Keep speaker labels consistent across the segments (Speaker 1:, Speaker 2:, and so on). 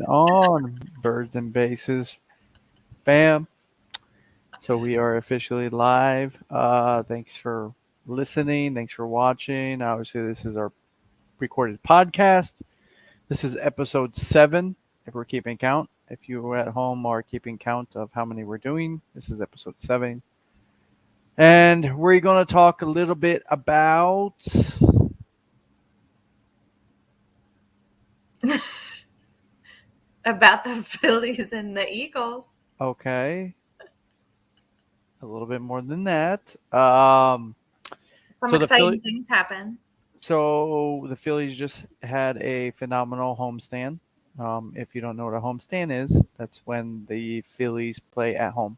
Speaker 1: on, Birds and Bases fam? So we are officially live. Thanks for listening. Thanks for watching. Obviously, this is our recorded podcast. This is episode 7, if we're keeping count. If you at home are keeping count of how many we're doing, this is episode 7. And we're going to talk a little bit about
Speaker 2: about the Phillies and the Eagles.
Speaker 1: okay, a little bit more than that.
Speaker 2: Some
Speaker 1: So the
Speaker 2: exciting
Speaker 1: Philly,
Speaker 2: things happen.
Speaker 1: so the Phillies just had a phenomenal homestand. If you don't know what a homestand is, that's when the Phillies play at home.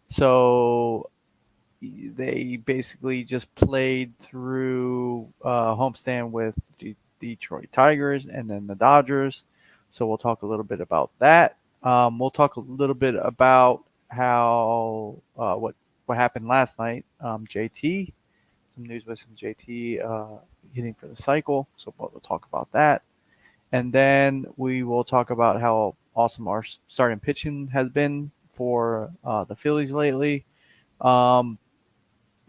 Speaker 1: So they basically just played through homestand with the Detroit Tigers and then the Dodgers. So we'll talk a little bit about that. We'll talk a little bit about how what happened last night. JT, some news with some JT hitting for the cycle. So we'll talk about that. And then we will talk about how awesome our starting pitching has been for the Phillies lately. Um,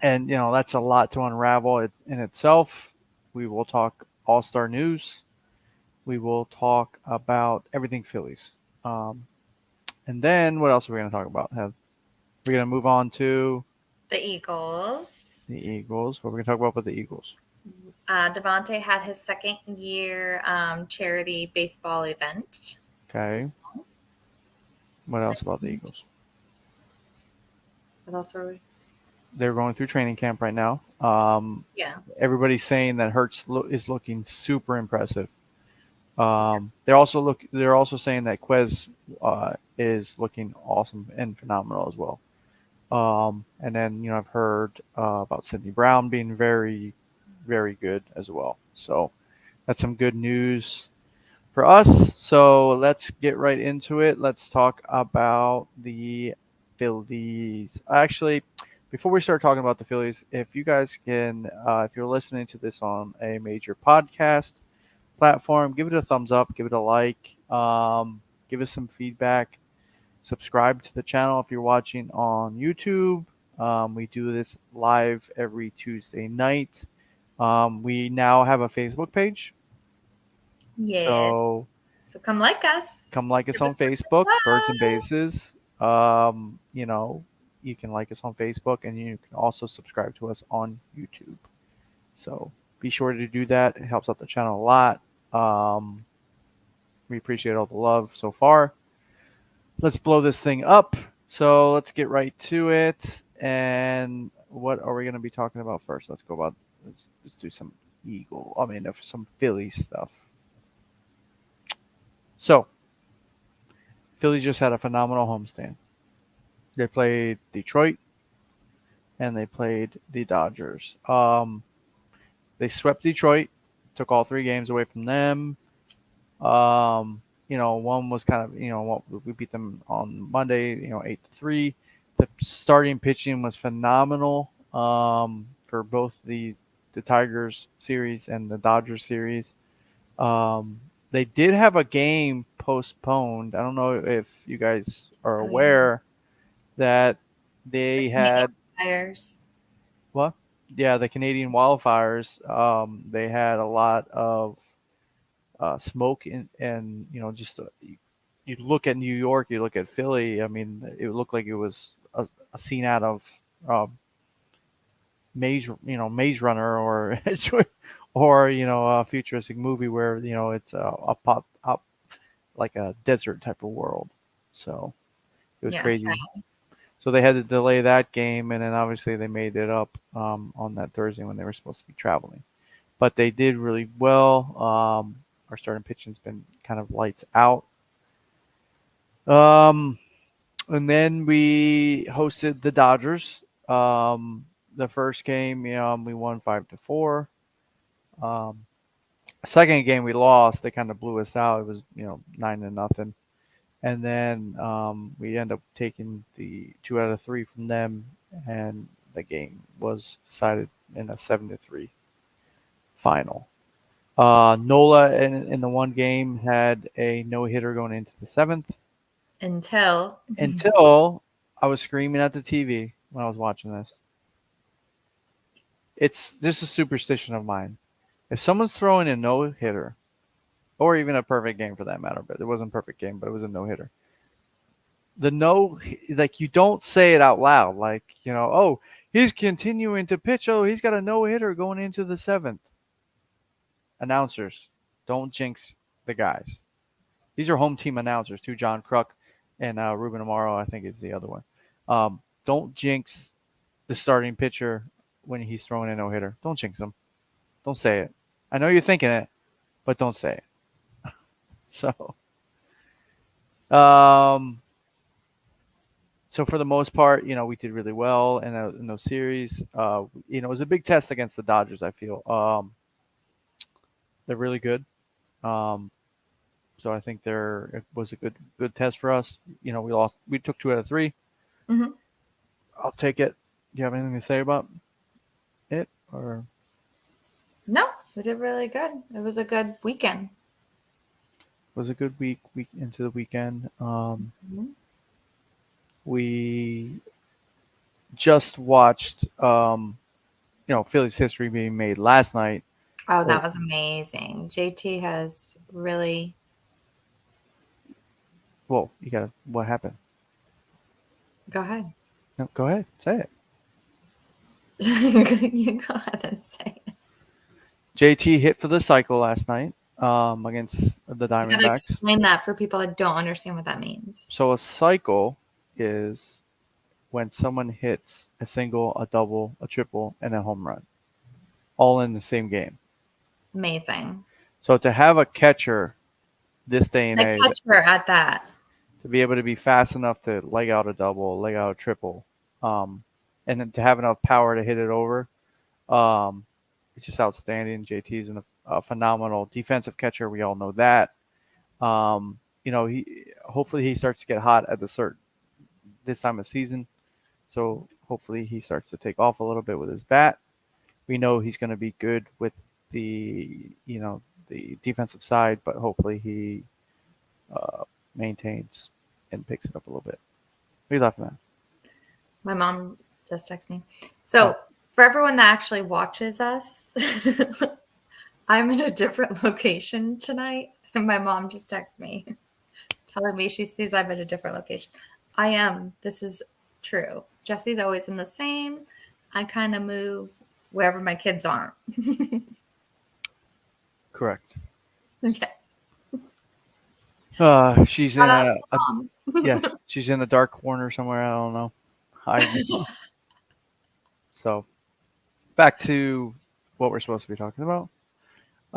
Speaker 1: and, that's a lot to unravel in itself. We will talk All Star news. We will talk about everything Phillies. And then what else are we going to talk about? We're going to move on to
Speaker 2: The Eagles.
Speaker 1: the Eagles. What are we going to talk about with the Eagles?
Speaker 2: Devontae had his second year charity baseball event.
Speaker 1: Okay. What else about the Eagles?
Speaker 2: What else were we?
Speaker 1: They're going through training camp right now.
Speaker 2: Yeah.
Speaker 1: Everybody's saying that Hurts is looking super impressive. They're also saying that Quez is looking awesome and phenomenal as well. And then I've heard about Sidney Brown being very, very good as well. So that's some good news for us. So let's get right into it. Let's talk about the Phillies. Actually, before we start talking about the Phillies, if you guys can, if you're listening to this on a major podcast platform, give it a thumbs up, give it a like, give us some feedback. Subscribe to the channel if you're watching on YouTube. We do this live every Tuesday night. We now have a Facebook page.
Speaker 2: Yes.
Speaker 1: So
Speaker 2: So come like us.
Speaker 1: come like us
Speaker 2: Give
Speaker 1: on
Speaker 2: us some
Speaker 1: Facebook, Birds and
Speaker 2: love.
Speaker 1: Bases. You can like us on Facebook and you can also subscribe to us on YouTube. So be sure to do that. It helps out the channel a lot. We appreciate all the love so far. Let's blow this thing up. So let's get right to it. And what are we going to be talking about first? Let's do some some Philly stuff. So Philly just had a phenomenal homestand. They played Detroit and they played the Dodgers. They swept Detroit, took all 3 games away from them. One was kind of, we beat them on Monday, 8-3. The starting pitching was phenomenal for both the Tigers series and the Dodgers series. They did have a game postponed. I don't know if you guys are
Speaker 2: Oh, yeah.
Speaker 1: aware that
Speaker 2: The
Speaker 1: they
Speaker 2: Canadian
Speaker 1: had
Speaker 2: Flyers.
Speaker 1: what? Yeah, the Canadian wildfires. They had a lot of smoke and just you look at New York, you look at Philly. I mean, it looked like it was a scene out of Maze Runner or or a futuristic movie where it's a pop up like a desert type of world. So it was
Speaker 2: Yes.
Speaker 1: crazy. So they had to delay that game, and then obviously they made it up on that Thursday when they were supposed to be traveling. But they did really well. Our starting pitching's been kind of lights out. Um, and then we hosted the Dodgers. The first game, we won 5-4. Um, Second game we lost. They kind of blew us out. It was 9-0. And then we end up taking the 2 out of 3 from them, and the game was decided in a 7-3 final. Nola in the one game had a no hitter going into the seventh
Speaker 2: Until
Speaker 1: until I was screaming at the TV when I was watching this. It's this is a superstition of mine. If someone's throwing a no hitter, or even a perfect game for that matter, but it wasn't a perfect game, but it was a no hitter. The no, like you don't say it out loud, like oh, he's continuing to pitch. Oh, he's got a no hitter going into the seventh. Announcers, don't jinx the guys. These are home team announcers too. John Kruk and Ruben Amaro, I think is the other one. Don't jinx the starting pitcher when he's throwing a no hitter. Don't jinx him. Don't say it. I know you're thinking it, but don't say it. So, um, so for the most part, we did really well in those series. It was a big test against the Dodgers. I feel they're really good. Um, so I think it was a good test for us. We lost. We took 2 out of 3.
Speaker 2: Mhm.
Speaker 1: I'll take it. Do you have anything to say about it, or
Speaker 2: No, we did really good. It was a good weekend.
Speaker 1: was a good week into the weekend?
Speaker 2: Mhm.
Speaker 1: We just watched Philly's history being made last night.
Speaker 2: Oh,
Speaker 1: Or
Speaker 2: that was amazing. JT has really
Speaker 1: well, what happened?
Speaker 2: go ahead.
Speaker 1: No, go ahead, say it.
Speaker 2: You go ahead and say it.
Speaker 1: JT hit for the cycle last night against the
Speaker 2: You gotta
Speaker 1: Diamondbacks.
Speaker 2: explain that for people that don't understand what that means.
Speaker 1: So a cycle is when someone hits a single, a double, a triple, and a home run, all in the same game.
Speaker 2: Amazing.
Speaker 1: So to have a catcher this day and
Speaker 2: And a
Speaker 1: age,
Speaker 2: catcher at that.
Speaker 1: to be able to be fast enough to leg out a double, leg out a triple, and then to have enough power to hit it over, um, it's just outstanding. JT is a phenomenal defensive catcher. We all know that. He hopefully he starts to get hot at this time of season. So hopefully he starts to take off a little bit with his bat. We know he's going to be good with the defensive side, but hopefully he uh, maintains and picks it up a little bit. What are you laughing at?
Speaker 2: My mom just texted me.
Speaker 1: Oh,
Speaker 2: So for everyone that actually watches us, I'm in a different location tonight. And my mom just texted me telling me she sees I'm in a different location. I am. This is true. Jesse's always in the same. I kind of move wherever my kids aren't.
Speaker 1: correct.
Speaker 2: Yes.
Speaker 1: She's
Speaker 2: Shout
Speaker 1: in
Speaker 2: out to mom.
Speaker 1: yeah, she's in a dark corner somewhere. I don't know, hiding. So back to what we're supposed to be talking about.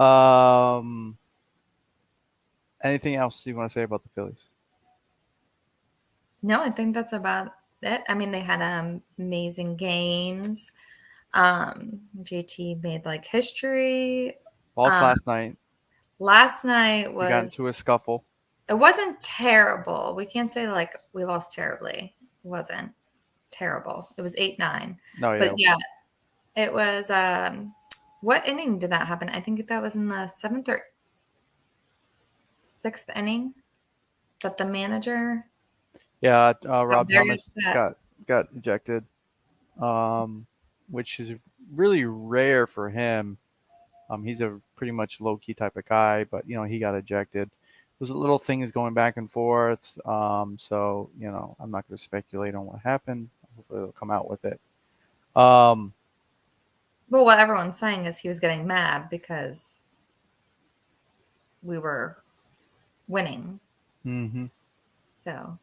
Speaker 1: Um, Anything else you want to say about the Phillies?
Speaker 2: No, I think that's about it. I mean, they had amazing games. JT made like history.
Speaker 1: Lost
Speaker 2: Um,
Speaker 1: last night.
Speaker 2: last night
Speaker 1: We got into
Speaker 2: was,
Speaker 1: a scuffle.
Speaker 2: it wasn't terrible. We can't say like we lost terribly. It wasn't terrible. It was 8-9.
Speaker 1: No,
Speaker 2: But
Speaker 1: yeah,
Speaker 2: yeah, it was what inning did that happen? I think that was in the 7th or 6th inning that the manager
Speaker 1: yeah.
Speaker 2: got
Speaker 1: Rob
Speaker 2: very
Speaker 1: Thomas
Speaker 2: upset.
Speaker 1: got ejected, which is really rare for him. He's a pretty much low key type of guy, but he got ejected. There's little things going back and forth. So I'm not going to speculate on what happened. Hopefully they'll come out with it. Um,
Speaker 2: Well, what everyone's saying is he was getting mad because we were winning.
Speaker 1: mm-hmm.
Speaker 2: So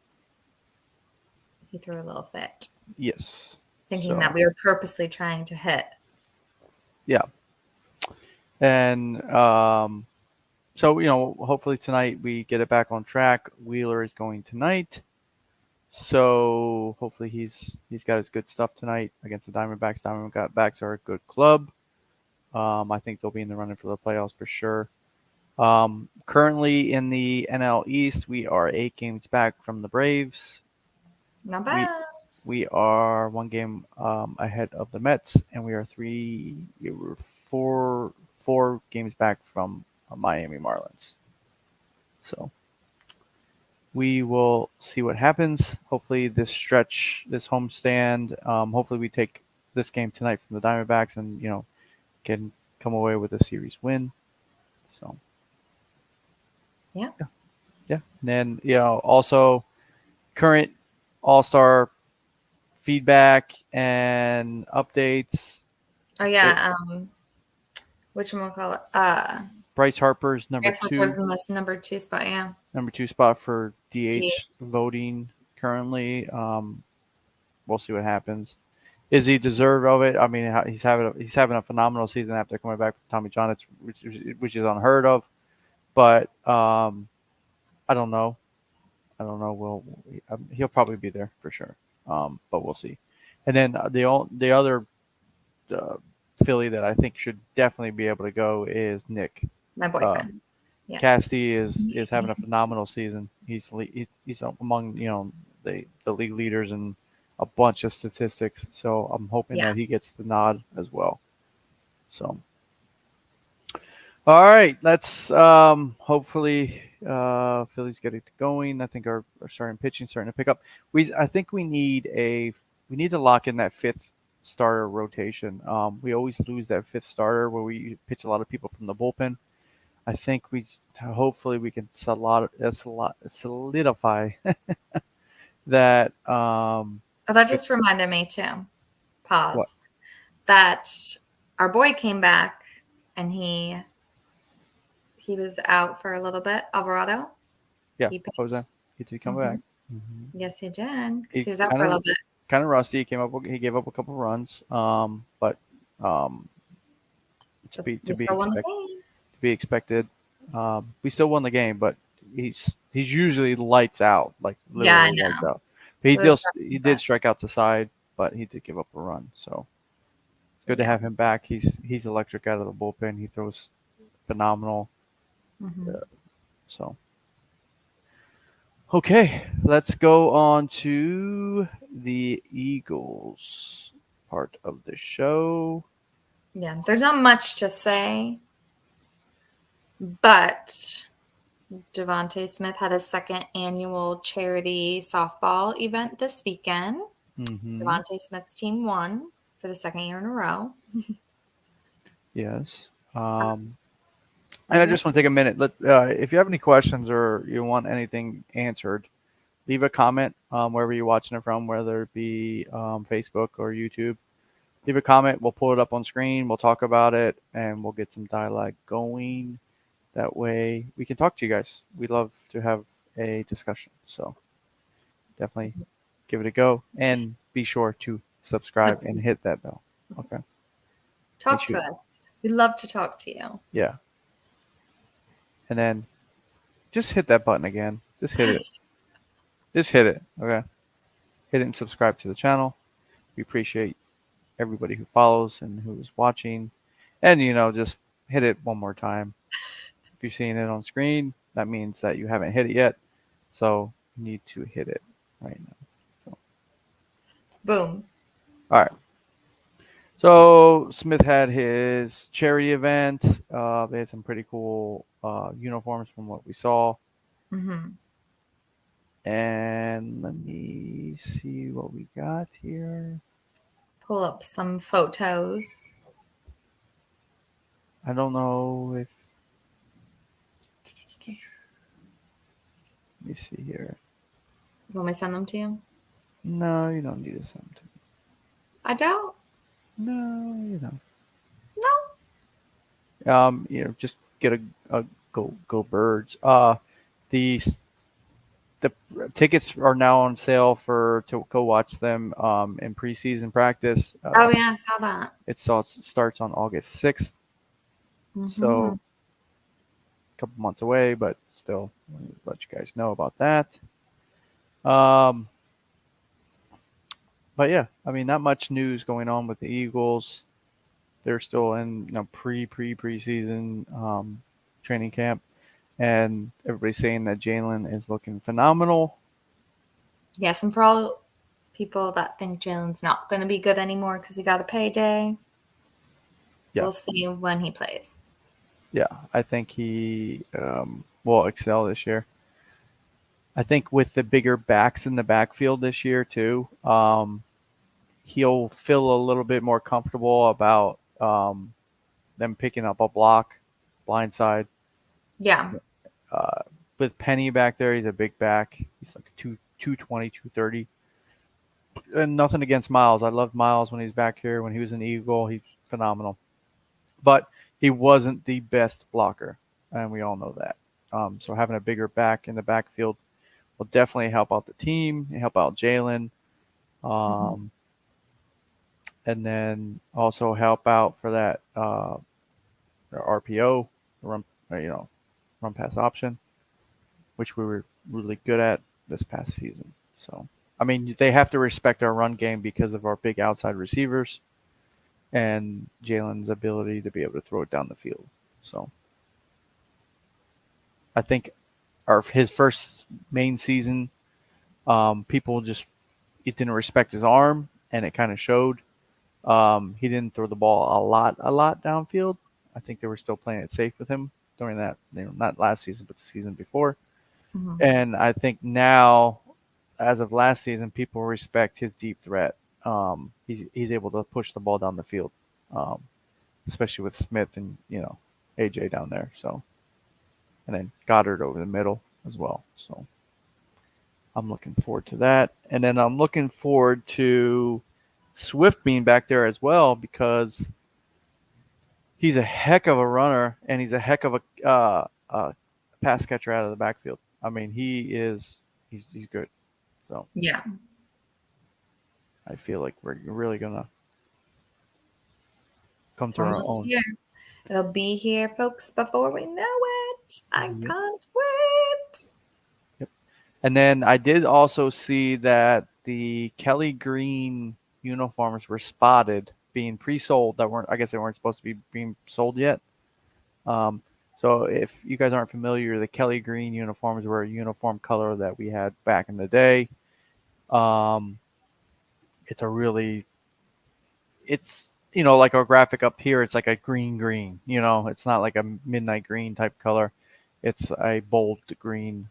Speaker 2: he threw a little fit,
Speaker 1: Yes.
Speaker 2: thinking
Speaker 1: So
Speaker 2: that we were purposely trying to hit.
Speaker 1: yeah, and so hopefully tonight we get it back on track. Wheeler is going tonight. So hopefully he's got his good stuff tonight against the Diamondbacks. Diamondbacks are a good club. I think they'll be in the running for the playoffs for sure. Currently in the NL East, we are 8 games back from the Braves.
Speaker 2: Not
Speaker 1: We
Speaker 2: bad.
Speaker 1: we are 1 game ahead of the Mets, and we are 4 4 games back from Miami Marlins. So we will see what happens. Hopefully, this stretch, this homestand, hopefully we take this game tonight from the Diamondbacks and can come away with a series win. So
Speaker 2: Yeah.
Speaker 1: yeah, and then also current All Star feedback and updates.
Speaker 2: Oh yeah. Which one we'll call it?
Speaker 1: Bryce Harper's number
Speaker 2: Bryce Harper's
Speaker 1: two,
Speaker 2: in this number 2 spot. Yeah.
Speaker 1: spot for
Speaker 2: D.
Speaker 1: DH voting currently. We'll see what happens. Is he deserved of it? I mean, he's having a phenomenal season after coming back from Tommy John, which is unheard of. But I don't know. I don't know. He'll probably be there for sure. But we'll see. And then the other uh, Philly that I think should definitely be able to go is Nick.
Speaker 2: My
Speaker 1: Uh,
Speaker 2: boyfriend. Yeah.
Speaker 1: Casty is having a phenomenal season. He's among the league leaders in a bunch of statistics. So I'm hoping
Speaker 2: Yeah.
Speaker 1: that he gets the nod as well. So all right, let's hopefully Phillies get it going. I think our starting pitching starting to pick up. I think we need to lock in that fifth starter rotation. We always lose that fifth starter where we pitch a lot of people from the bullpen. I think hopefully we can solidify that.
Speaker 2: Oh, that just reminded me too.
Speaker 1: What?
Speaker 2: Pause. That our boy came back and he was out for a little bit. Alvarado.
Speaker 1: Yeah,
Speaker 2: He
Speaker 1: what was that?
Speaker 2: pitched.
Speaker 1: He did come
Speaker 2: Mhm.
Speaker 1: back. Mm-hmm.
Speaker 2: Yes, he did. Because
Speaker 1: He
Speaker 2: he was out for a little bit.
Speaker 1: kind of rusty. He gave up a couple runs. But um,
Speaker 2: We still won the game.
Speaker 1: to be expected. We still won the game, but he's usually lights out, like
Speaker 2: Yeah, I
Speaker 1: literally lights
Speaker 2: know.
Speaker 1: out. But
Speaker 2: It was
Speaker 1: he did strike out the side, but he did give up a run. So it's good to
Speaker 2: yeah.
Speaker 1: have him back. He's electric out of the bullpen. He throws phenomenal.
Speaker 2: Mhm.
Speaker 1: So okay, let's go on to the Eagles part of the show.
Speaker 2: Yeah, there's not much to say, but Devontae Smith had his second annual charity softball event this weekend.
Speaker 1: Mm-hmm.
Speaker 2: Devontae Smith's team won for the second year in a row.
Speaker 1: Yes. And I just want to take a minute. If you have any questions or you want anything answered, leave a comment wherever you're watching it from, whether it be Facebook or YouTube. Leave a comment. We'll pull it up on screen. We'll talk about it, and we'll get some dialogue going. That way, we can talk to you guys. We love to have a discussion. So definitely give it a go, and be sure to subscribe and hit that bell. Okay. Make
Speaker 2: Talk
Speaker 1: sure.
Speaker 2: to us. We love to talk to you.
Speaker 1: Yeah. And then just hit that button again. Just hit it. Just hit it. Okay. Hit it and subscribe to the channel. We appreciate everybody who follows and who's watching. And, just hit it one more time. If you're seeing it on screen, that means that you haven't hit it yet. So you need to hit it right now. So.
Speaker 2: Boom.
Speaker 1: All right. So Smith had his charity event. They had some pretty cool uniforms from what we saw.
Speaker 2: Mm-hmm.
Speaker 1: And let me see what we got here. Pull
Speaker 2: up some photos.
Speaker 1: I don't know if. Let me see here.
Speaker 2: You want me to send them to you?
Speaker 1: No, you don't need to send them to me.
Speaker 2: I don't.
Speaker 1: No, you don't.
Speaker 2: No.
Speaker 1: Just get a go birds. The tickets are now on sale to go watch them in preseason practice.
Speaker 2: Oh yeah, I saw that.
Speaker 1: It starts on August 6th, so a couple months away, but still, let me let you guys know about that. But yeah, I mean, not much news going on with the Eagles. They're still in preseason training camp, and everybody's saying that Jalen is looking phenomenal.
Speaker 2: Yes, and for all people that think Jalen's not going to be good anymore because he got a payday,
Speaker 1: Yeah.
Speaker 2: We'll see when he plays.
Speaker 1: Yeah. I think he will excel this year. I think with the bigger backs in the backfield this year too, he'll feel a little bit more comfortable about them picking up a block, blindside.
Speaker 2: Yeah.
Speaker 1: Uh, with Penny back there, he's a big back. He's like 220, 230. And nothing against Miles. I loved Miles when he was back here. When he was an Eagle, he's phenomenal. But he wasn't the best blocker, and we all know that. So having a bigger back in the backfield will definitely help out the team, help out Jalen,
Speaker 2: Mhm.
Speaker 1: and then also help out for that RPO, run, run pass option, which we were really good at this past season. So, I mean, they have to respect our run game because of our big outside receivers and Jalen's ability to be able to throw it down the field. So, I think his first main season, people just it didn't respect his arm, and it kind of showed. He didn't throw the ball a lot downfield. I think they were still playing it safe with him during that, not last season, but the season before.
Speaker 2: Mhm.
Speaker 1: And I think now, as of last season, people respect his deep threat. He's able to push the ball down the field, um, especially with Smith and AJ down there. So, and then Goddard over the middle as well. So I'm looking forward to that. And then I'm looking forward to Swift being back there as well because he's a heck of a runner and he's a heck of a pass catcher out of the backfield. I mean, he's good. So
Speaker 2: Yeah.
Speaker 1: I feel like we're really gonna come
Speaker 2: It's
Speaker 1: to our
Speaker 2: almost
Speaker 1: own.
Speaker 2: here. It'll be here, folks, before we know it. I
Speaker 1: Yep.
Speaker 2: can't wait.
Speaker 1: Yep. And then I did also see that the Kelly Green uniforms were spotted being pre-sold that weren't. I guess they weren't supposed to be being sold yet. Um, so if you guys aren't familiar, the Kelly Green uniforms were a uniform color that we had back in the day. Um, it's a really, it's like our graphic up here. It's like a green. It's not like a midnight green type color. It's a bold green.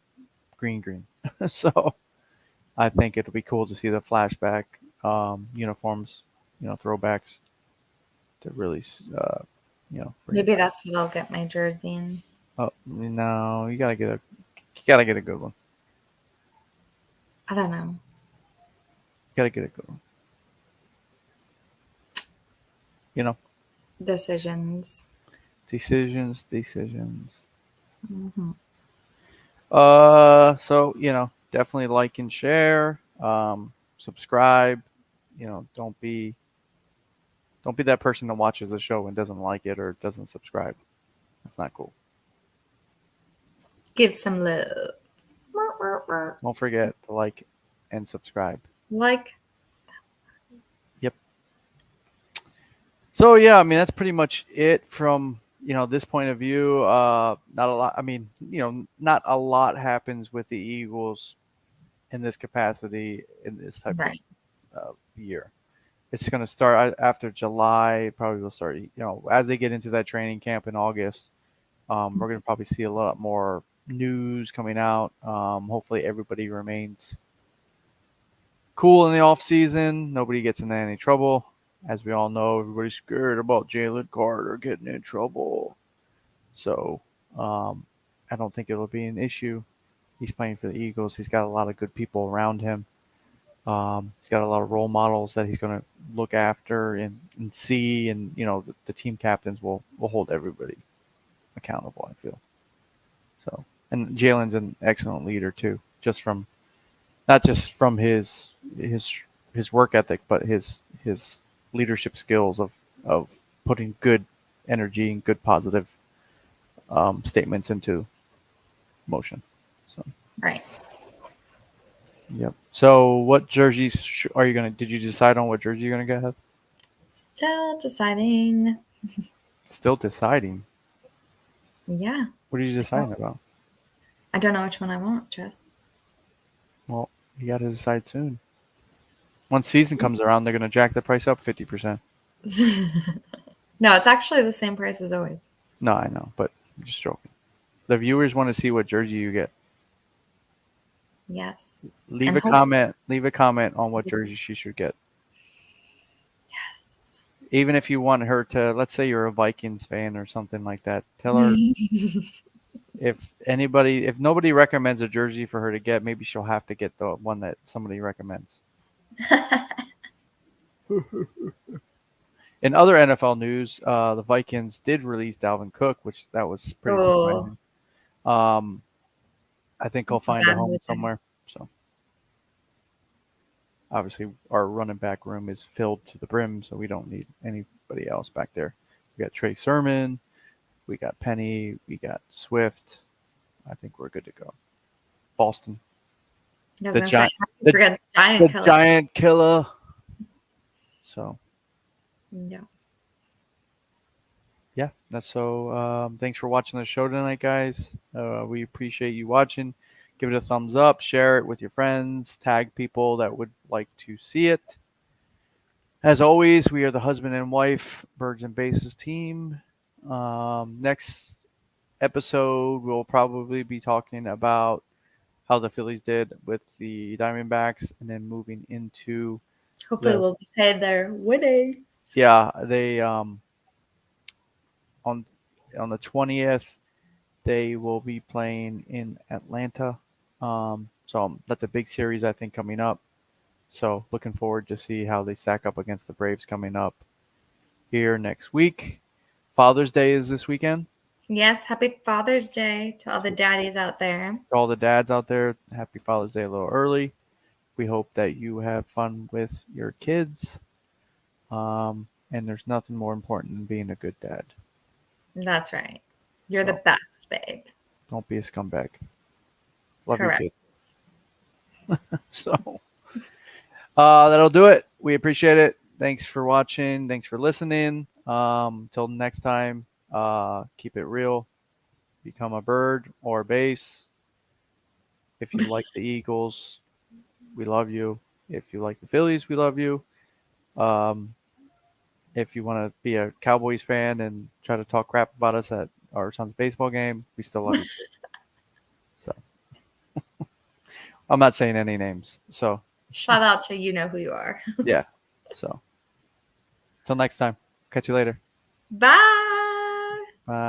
Speaker 1: So I think it'll be cool to see the flashback uniforms, throwbacks to really, bring it
Speaker 2: Maybe
Speaker 1: back.
Speaker 2: that's what I'll get my jersey in.
Speaker 1: Oh no, you gotta get a good one.
Speaker 2: I don't know.
Speaker 1: You gotta get a good one. You know,
Speaker 2: Decisions.
Speaker 1: decisions.
Speaker 2: Hmm.
Speaker 1: So definitely like and share. Subscribe. Don't be that person that watches the show and doesn't like it or doesn't subscribe. That's not cool.
Speaker 2: Give some love.
Speaker 1: Don't forget to like and subscribe.
Speaker 2: Like,
Speaker 1: Yep. So yeah, I mean that's pretty much it from this point of view. Not a lot. I mean, not a lot happens with the Eagles in this capacity in this type of
Speaker 2: right.
Speaker 1: year. It's going to start after July. Probably will start. As they get into that training camp in August, we're going to probably see a lot more news coming out. Hopefully, everybody remains cool in the off season. Nobody gets into any trouble. As we all know, everybody's scared about Jalen Carter getting in trouble. So I don't think it'll be an issue. He's playing for the Eagles. He's got a lot of good people around him. He's got a lot of role models that he's going to look after and see, and the team captains will hold everybody accountable. I feel so, and Jalen's an excellent leader too, not just from his work ethic, but his leadership skills of putting good energy and good positive statements into motion. So,
Speaker 2: Right.
Speaker 1: yep. So, what jerseys are you gonna? Did you decide on what jersey you're gonna get?
Speaker 2: Still deciding.
Speaker 1: Still deciding.
Speaker 2: Yeah.
Speaker 1: What are you deciding about?
Speaker 2: I don't know which one I want, Jess.
Speaker 1: Well, you got to decide soon. Once season comes around, they're gonna jack the price up 50%.
Speaker 2: No, it's actually the same price as always.
Speaker 1: No, I know, but I'm just joking. The viewers want to see what jersey you get.
Speaker 2: Yes.
Speaker 1: Leave
Speaker 2: And
Speaker 1: a
Speaker 2: hope.
Speaker 1: comment. Leave a comment on what jersey she should get.
Speaker 2: Yes.
Speaker 1: Even if you want her to, let's say you're a Vikings fan or something like that, tell her if nobody recommends a jersey for her to get, maybe she'll have to get the one that somebody recommends. In other NFL news, the Vikings did release Dalvin Cook, which that was pretty
Speaker 2: Oh,
Speaker 1: surprising. Um, I think he'll find a
Speaker 2: bad
Speaker 1: home
Speaker 2: mood there.
Speaker 1: somewhere. So obviously, our running back room is filled to the brim, so we don't need anybody else back there. We got Trey Sermon, we got Penny, we got Swift. I think we're good to go. Boston,
Speaker 2: I was
Speaker 1: the
Speaker 2: gonna say,
Speaker 1: giant,
Speaker 2: how do you
Speaker 1: the,
Speaker 2: forget the giant
Speaker 1: the
Speaker 2: killer?
Speaker 1: giant killer. So
Speaker 2: No.
Speaker 1: yeah, that's so. Thanks for watching the show tonight, guys. We appreciate you watching. Give it a thumbs up, share it with your friends, tag people that would like to see it. As always, we are the husband and wife Birds and Bases team. Next episode, we'll probably be talking about how the Phillies did with the Diamondbacks, and then moving into
Speaker 2: Hopefully,
Speaker 1: the
Speaker 2: we'll say they're winning.
Speaker 1: they on the 20th they will be playing in Atlanta. So that's a big series I think coming up. So looking forward to see how they stack up against the Braves coming up here next week. Father's Day is this weekend.
Speaker 2: Yes, happy Father's Day to all the daddies out there.
Speaker 1: To all the dads out there, happy Father's Day a little early. We hope that you have fun with your kids. And there's nothing more important than being a good dad.
Speaker 2: That's right. You're the
Speaker 1: So
Speaker 2: best, babe.
Speaker 1: don't be a scumbag. Love your
Speaker 2: Correct.
Speaker 1: kids. So that'll do it. We appreciate it. Thanks for watching. Thanks for listening. Till next time, keep it real. Become a bird or a base. If you like the Eagles, we love you. If you like the Phillies, we love you. Um, if you want to be a Cowboys fan and try to talk crap about us at our son's baseball game, we still love you too. So I'm not saying any names. So
Speaker 2: Shout out to you know who you are.
Speaker 1: yeah. So till next time. Catch you later.
Speaker 2: Bye.